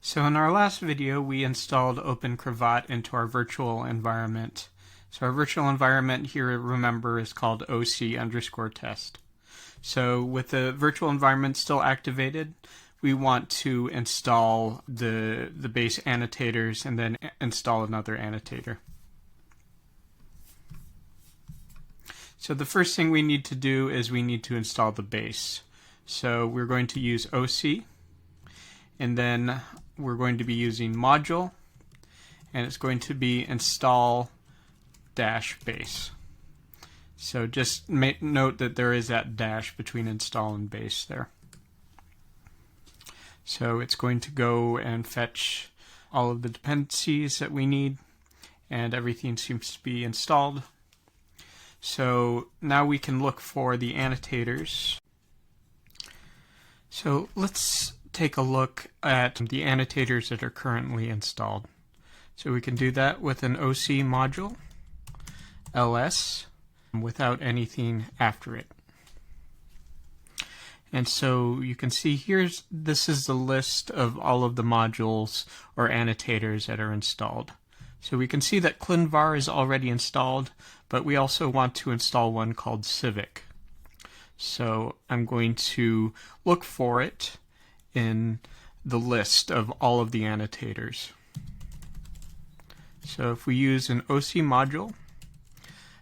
So in our last video, we installed OpenCRAVAT into our virtual environment. So our virtual environment here, remember, is called OC_test. So with the virtual environment still activated, we want to install the base annotators and then install another annotator. So the first thing we need to do is we need to install the base. So we're going to use OC, and then we're going to be using module, and it's going to be install-base. So just note that there is that dash between install and base there. So it's going to go and fetch all of the dependencies that we need, and everything seems to be installed. So now we can look for the annotators. So let's take a look at the annotators that are currently installed. So we can do that with an OC module, ls, without anything after it. And so you can see this is the list of all of the modules or annotators that are installed. So we can see that ClinVar is already installed, but we also want to install one called Civic. So I'm going to look for it in the list of all of the annotators. So if we use an OC module,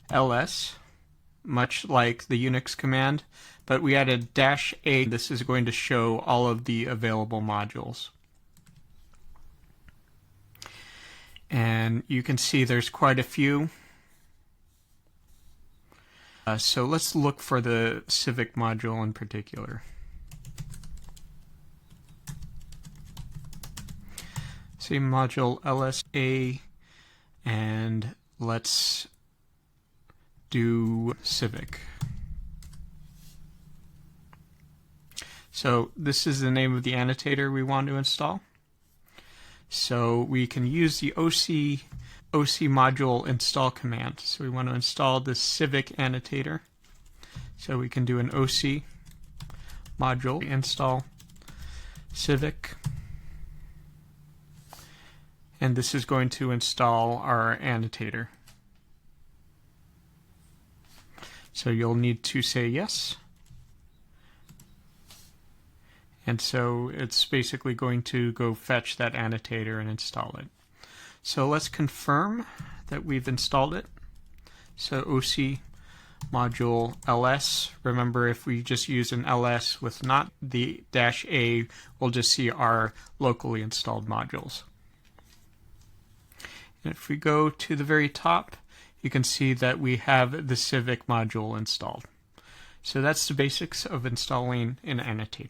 ls, much like the Unix command, but we added -a, this is going to show all of the available modules. And you can see there's quite a few. So let's look for the Civic module in particular. Same module lsa, and let's do Civic. So this is the name of the annotator we want to install. So we can use the OC module install command. So we want to install the Civic annotator. So we can do an OC module install Civic. And this is going to install our annotator. So you'll need to say yes. And so it's basically going to go fetch that annotator and install it. So let's confirm that we've installed it. So OC module ls. Remember, if we just use an ls with not the -a, we'll just see our locally installed modules. And if we go to the very top, you can see that we have the Civic module installed. So that's the basics of installing an annotator.